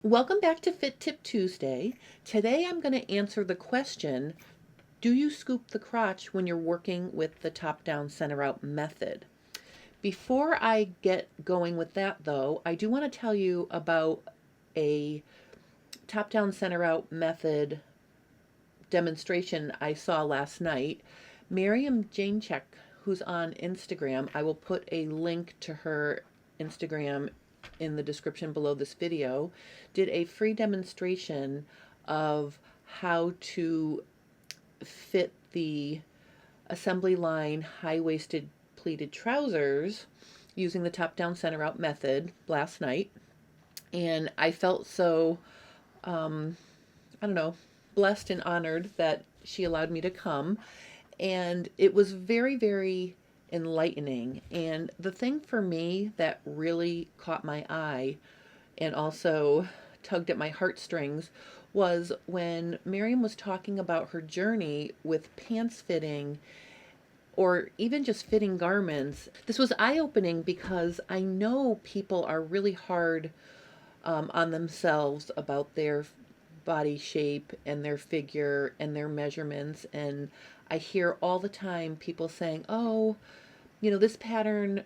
Welcome back to Fit Tip Tuesday. Today I'm going to answer the question, do you scoop the crotch when you're working with the top-down, center-out method? Before I get going with that though, I do want to tell you about a top-down, center-out method demonstration I saw last night. Miriam Janecheck, who's on Instagram, I will put a link to her Instagram in the description below this video, did a free demonstration of how to fit the assembly line high-waisted pleated trousers using the top-down, center-out method last night. And I felt so, I don't know, blessed and honored that she allowed me to come. And it was very, very enlightening. And the thing for me that really caught my eye and also tugged at my heartstrings was when Miriam was talking about her journey with pants fitting or even just fitting garments. This was eye-opening because I know people are really hard on themselves about their body shape and their figure and their measurements. And I hear all the time people saying, oh, this pattern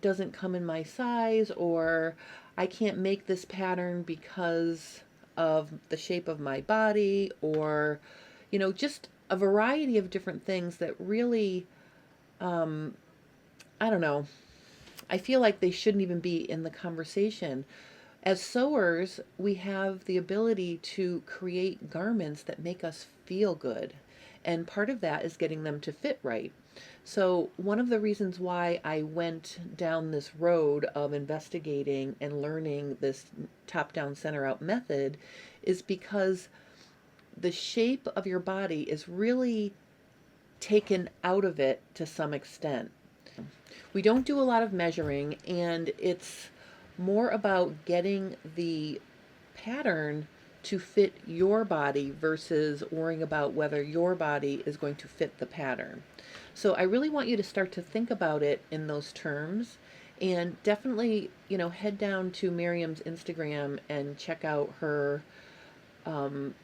doesn't come in my size, or I can't make this pattern because of the shape of my body, or, just a variety of different things that really, I don't know, I feel like they shouldn't even be in the conversation. As sewers, we have the ability to create garments that make us feel good. And part of that is getting them to fit right. So one of the reasons why I went down this road of investigating and learning this top-down, center-out method is because the shape of your body is really taken out of it to some extent. We don't do a lot of measuring, and it's more about getting the pattern to fit your body versus worrying about whether your body is going to fit the pattern. So I really want you to start to think about it in those terms, and definitely, head down to Miriam's Instagram and check out her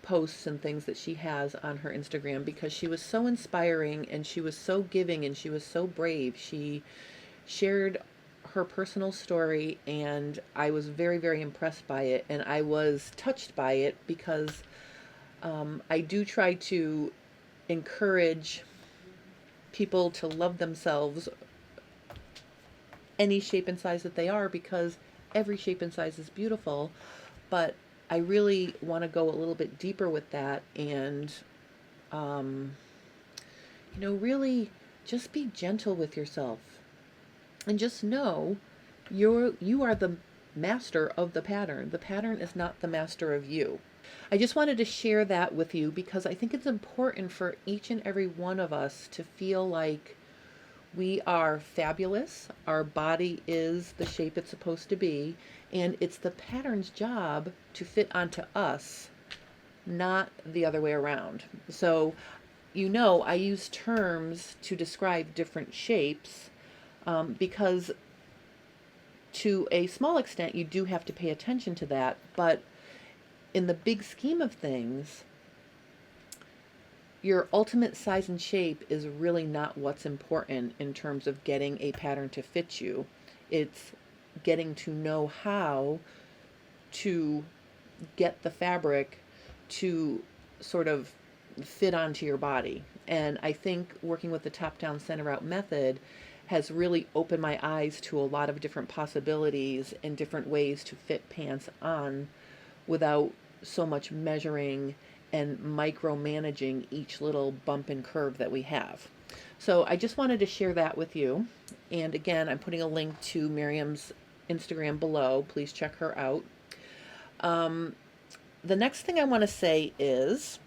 posts and things that she has on her Instagram, because she was so inspiring and she was so giving and she was so brave. She shared her personal story, and I was very, very impressed by it, and I was touched by it because I do try to encourage people to love themselves any shape and size that they are, because every shape and size is beautiful. But I really want to go a little bit deeper with that and really just be gentle with yourself. And just know you are the master of the pattern. The pattern is not the master of you. I just wanted to share that with you because I think it's important for each and every one of us to feel like we are fabulous. Our body is the shape it's supposed to be, and it's the pattern's job to fit onto us, not the other way around. So, I use terms to describe different shapes because to a small extent you do have to pay attention to that, but in the big scheme of things, your ultimate size and shape is really not what's important in terms of getting a pattern to fit you. It's getting to know how to get the fabric to sort of fit onto your body. And I think working with the top-down, center-out method has really opened my eyes to a lot of different possibilities and different ways to fit pants on without so much measuring and micromanaging each little bump and curve that we have. So I just wanted to share that with you. And again, I'm putting a link to Miriam's Instagram below. Please check her out. The next thing I want to say is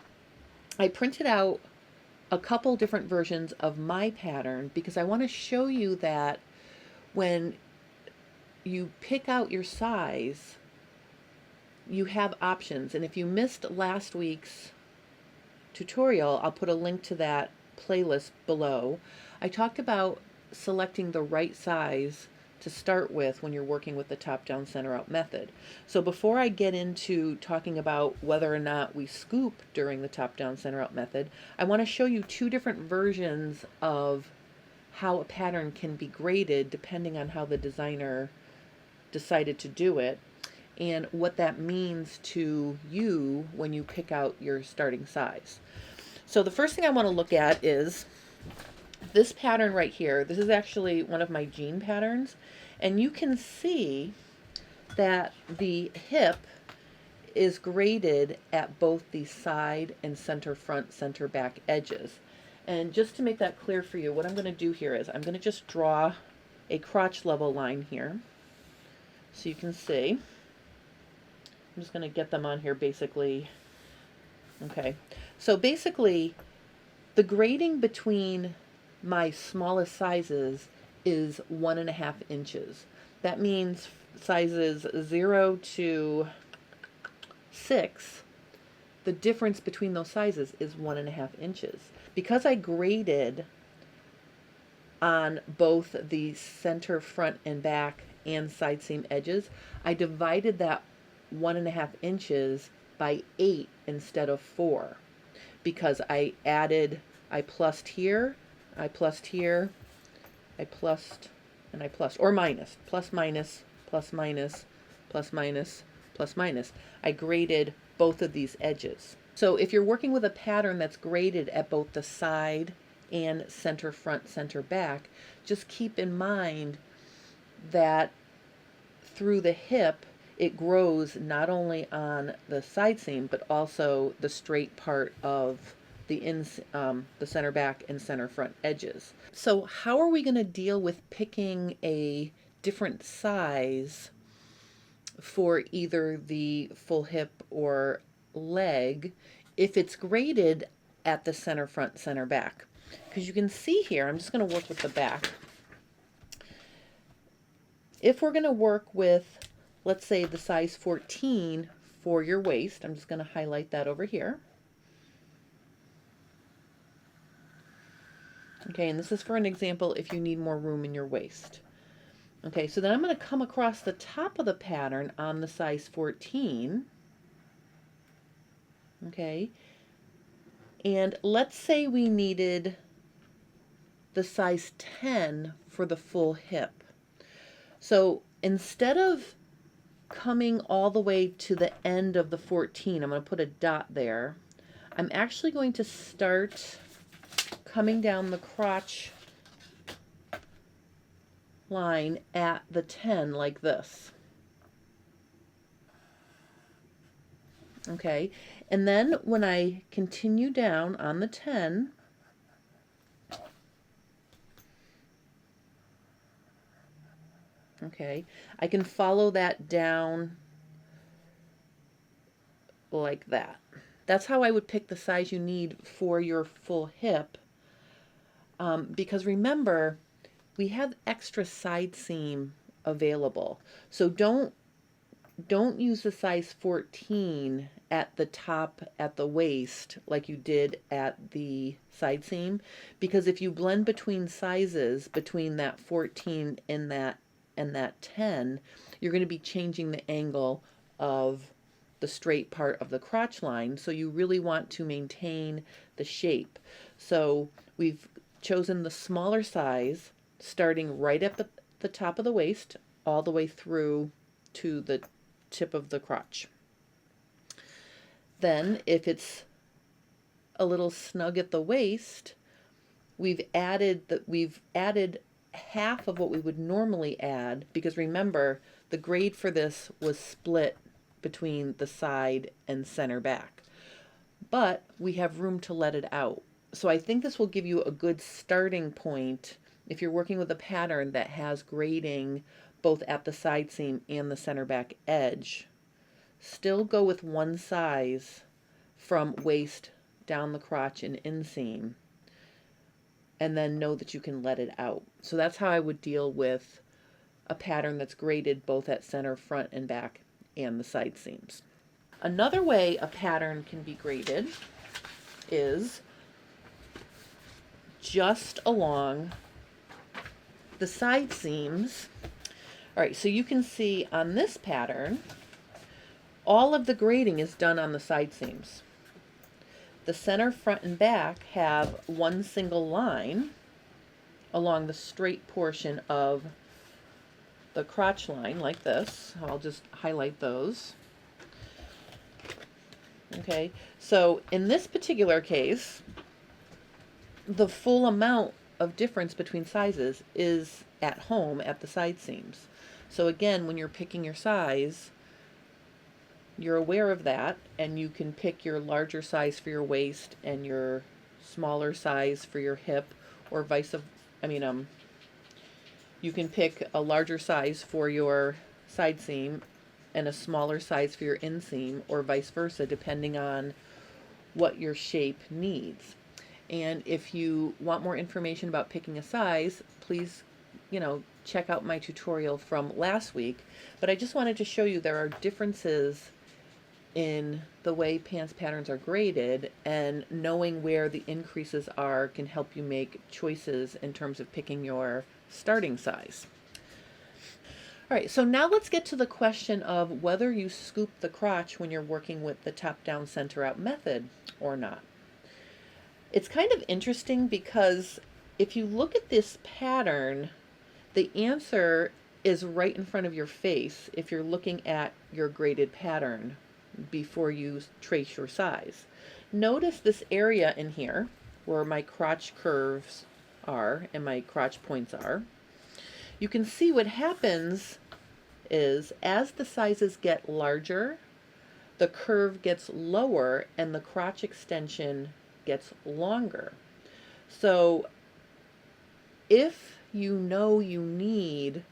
I printed out a couple different versions of my pattern because I want to show you that when you pick out your size, you have options. And if you missed last week's tutorial, I'll put a link to that playlist below. I talked about selecting the right size to start with when you're working with the top-down, center-out method. So before I get into talking about whether or not we scoop during the top-down, center-out method, I want to show you two different versions of how a pattern can be graded depending on how the designer decided to do it, and what that means to you when you pick out your starting size. So the first thing I want to look at is this pattern right here. This is actually one of my jean patterns, and you can see that the hip is graded at both the side and center front, center back edges. And just to make that clear for you, what I'm going to do here is I'm going to just draw a crotch level line here so you can see. I'm just going to get them on here basically. Okay, so basically the grading between my smallest sizes is 1.5 inches. That means sizes 0 to 6, the difference between those sizes is 1.5 inches. Because I graded on both the center, front, and back and side seam edges, I divided that 1.5 inches by 8 instead of 4, because I plussed here, I plussed here, I plussed, and I plussed, or minus, plus minus, plus minus, plus minus, plus minus. I graded both of these edges. So if you're working with a pattern that's graded at both the side and center front, center back, just keep in mind that through the hip, it grows not only on the side seam, but also the straight part of the center back and center front edges. So how are we going to deal with picking a different size for either the full hip or leg if it's graded at the center front, center back? Because you can see here, I'm just going to work with the back. If we're going to work with, let's say, the size 14 for your waist, I'm just going to highlight that over here. Okay, and this is for an example if you need more room in your waist. Okay, so then I'm going to come across the top of the pattern on the size 14. Okay, and let's say we needed the size 10 for the full hip. So instead of coming all the way to the end of the 14, I'm going to put a dot there. I'm actually going to start coming down the crotch line at the 10 like this. Okay, and then when I continue down on the 10, okay, I can follow that down like that. That's how I would pick the size you need for your full hip, because remember, we have extra side seam available. So don't use the size 14 at the top at the waist like you did at the side seam, because if you blend between sizes between that 14 and that 10, you're going to be changing the angle of the straight part of the crotch line. So you really want to maintain the shape. So we've chosen the smaller size, starting right at the top of the waist all the way through to the tip of the crotch. Then if it's a little snug at the waist, we've added half of what we would normally add, because remember, the grade for this was split between the side and center back, but we have room to let it out. So I think this will give you a good starting point if you're working with a pattern that has grading both at the side seam and the center back edge. Still go with one size from waist down the crotch and inseam, and then know that you can let it out. So that's how I would deal with a pattern that's graded both at center, front, and back, and the side seams. Another way a pattern can be graded is just along the side seams. All right, so you can see on this pattern, all of the grading is done on the side seams. The center, front, and back have one single line along the straight portion of the crotch line, like this. I'll just highlight those. Okay, so in this particular case, the full amount of difference between sizes is at home at the side seams. So again, when you're picking your size, you're aware of that, and you can pick your larger size for your waist and your smaller size for your hip, or you can pick a larger size for your side seam and a smaller size for your inseam, or vice versa, depending on what your shape needs. And if you want more information about picking a size, please, check out my tutorial from last week. But I just wanted to show you there are differences in the way pants patterns are graded, and knowing where the increases are can help you make choices in terms of picking your starting size. All right, so now let's get to the question of whether you scoop the crotch when you're working with the top-down, center-out method or not. It's kind of interesting because if you look at this pattern, the answer is right in front of your face if you're looking at your graded pattern before you trace your size. Notice this area in here where my crotch curves are and my crotch points are. You can see what happens is as the sizes get larger, the curve gets lower and the crotch extension gets longer. So if you know you need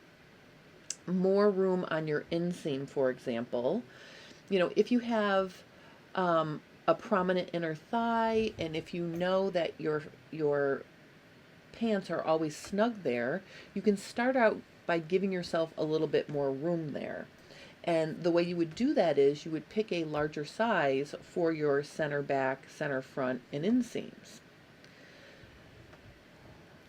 more room on your inseam, for example, if you have a prominent inner thigh, and if you know that your pants are always snug there, you can start out by giving yourself a little bit more room there. And the way you would do that is you would pick a larger size for your center back, center front, and inseams.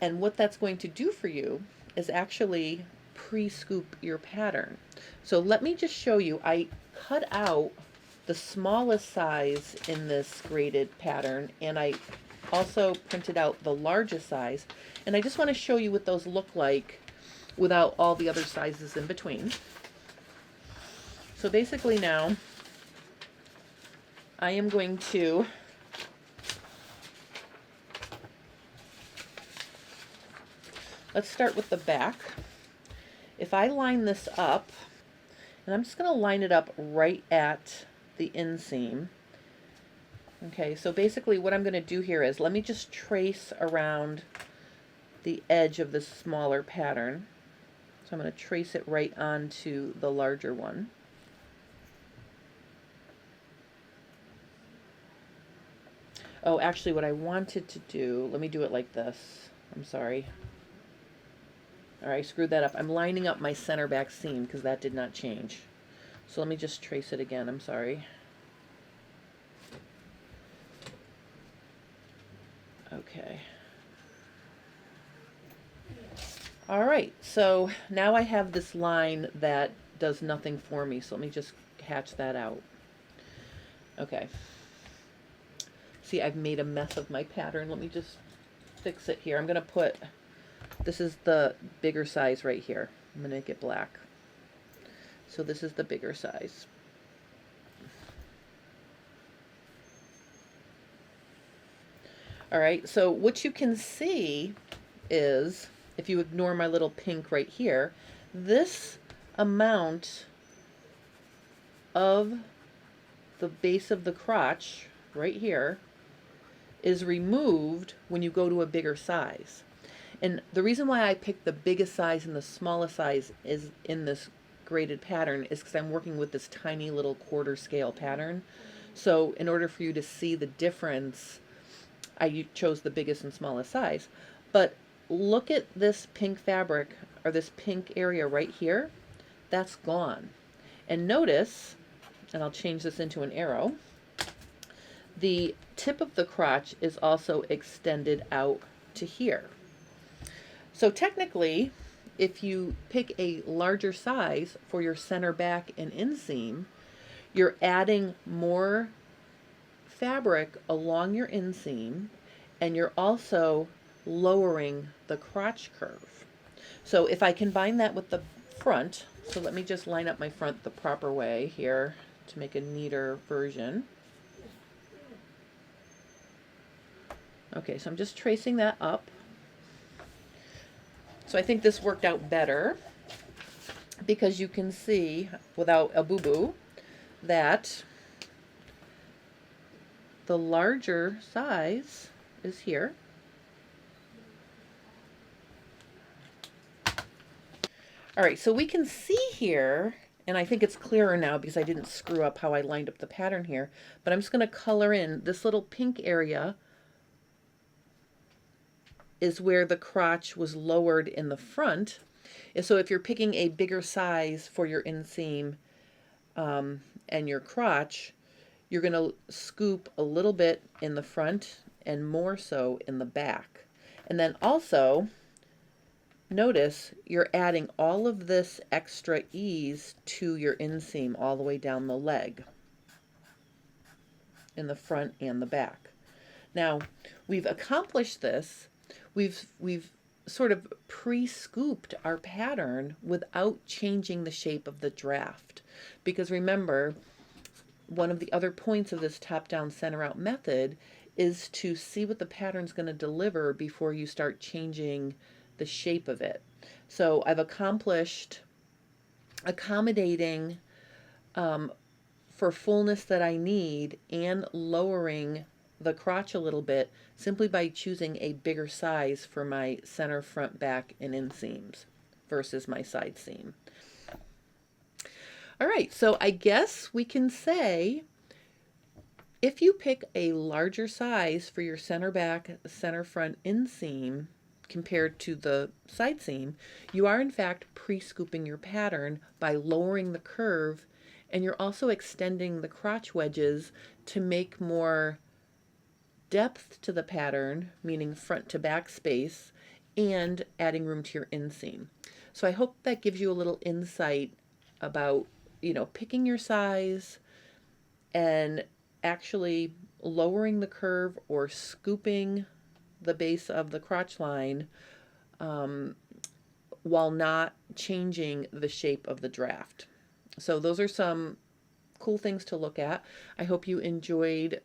And what that's going to do for you is actually pre-scoop your pattern. So let me just show you. I cut out the smallest size in this graded pattern, and I also printed out the largest size. And I just want to show you what those look like without all the other sizes in between. So basically now, I am going to let's start with the back. If I line this up, and I'm just going to line it up right at the inseam. Okay, so basically what I'm going to do here is let me just trace around the edge of this smaller pattern. So I'm going to trace it right onto the larger one. Oh, actually what I wanted to do, let me do it like this. I'm sorry. All right, I screwed that up. I'm lining up my center back seam because that did not change. So let me just trace it again. I'm sorry. Okay. All right, so now I have this line that does nothing for me. So let me just hatch that out. Okay. See, I've made a mess of my pattern. Let me just fix it here. I'm going to put, this is the bigger size right here. I'm going to make it black. So this is the bigger size. All right, so what you can see is, if you ignore my little pink right here, this amount of the base of the crotch right here is removed when you go to a bigger size. And the reason why I picked the biggest size and the smallest size is in this graded pattern is because I'm working with this tiny little quarter scale pattern. So in order for you to see the difference, I chose the biggest and smallest size. But look at this pink fabric, or this pink area right here. That's gone. And notice, and I'll change this into an arrow, the tip of the crotch is also extended out to here. So technically, if you pick a larger size for your center back and inseam, you're adding more fabric along your inseam, and you're also lowering the crotch curve. So if I combine that with the front, so let me just line up my front the proper way here to make a neater version. Okay, so I'm just tracing that up. So I think this worked out better because you can see without a boo-boo that the larger size is here. All right, so we can see here, and I think it's clearer now because I didn't screw up how I lined up the pattern here, but I'm just going to color in this little pink area is where the crotch was lowered in the front. And so if you're picking a bigger size for your inseam and your crotch, you're going to scoop a little bit in the front and more so in the back. And then also, notice you're adding all of this extra ease to your inseam all the way down the leg in the front and the back. Now, we've accomplished this. We've sort of pre-scooped our pattern without changing the shape of the draft. Because remember, one of the other points of this top-down, center-out method is to see what the pattern's going to deliver before you start changing the shape of it. So I've accomplished accommodating for fullness that I need and lowering the crotch a little bit simply by choosing a bigger size for my center, front, back, and inseams versus my side seam. All right, so I guess we can say if you pick a larger size for your center back, center front inseam compared to the side seam, you are in fact pre-scooping your pattern by lowering the curve, and you're also extending the crotch wedges to make more depth to the pattern, meaning front to back space, and adding room to your inseam. So I hope that gives you a little insight about, picking your size and actually lowering the curve or scooping the base of the crotch line while not changing the shape of the draft. So those are some cool things to look at. I hope you enjoyed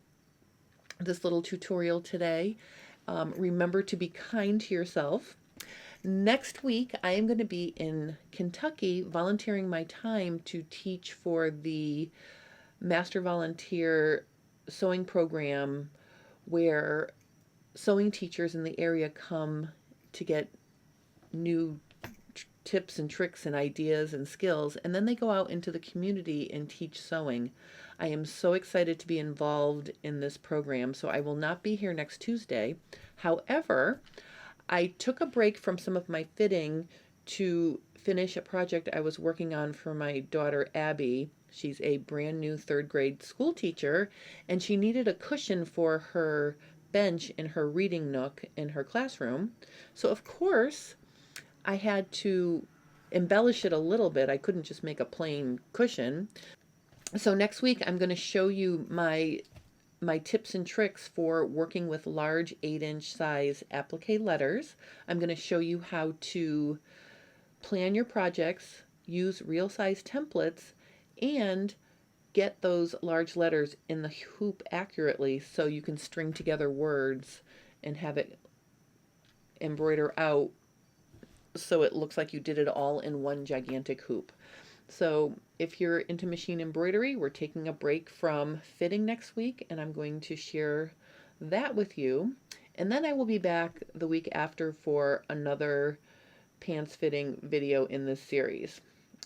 this little tutorial today. Remember to be kind to yourself. Next week, I am going to be in Kentucky volunteering my time to teach for the Master Volunteer Sewing Program, where sewing teachers in the area come to get new tips and tricks and ideas and skills, and then they go out into the community and teach sewing. I am so excited to be involved in this program, so I will not be here next Tuesday. However, I took a break from some of my fitting to finish a project I was working on for my daughter Abby. She's a brand new third grade school teacher, and she needed a cushion for her bench in her reading nook in her classroom. So of course, I had to embellish it a little bit. I couldn't just make a plain cushion. So next week I'm going to show you my tips and tricks for working with large 8-inch size applique letters. I'm going to show you how to plan your projects, use real size templates, and get those large letters in the hoop accurately so you can string together words and have it embroider out so it looks like you did it all in one gigantic hoop. So if you're into machine embroidery, we're taking a break from fitting next week, and I'm going to share that with you. And then I will be back the week after for another pants fitting video in this series.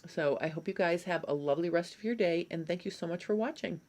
So I hope you guys have a lovely rest of your day, and thank you so much for watching.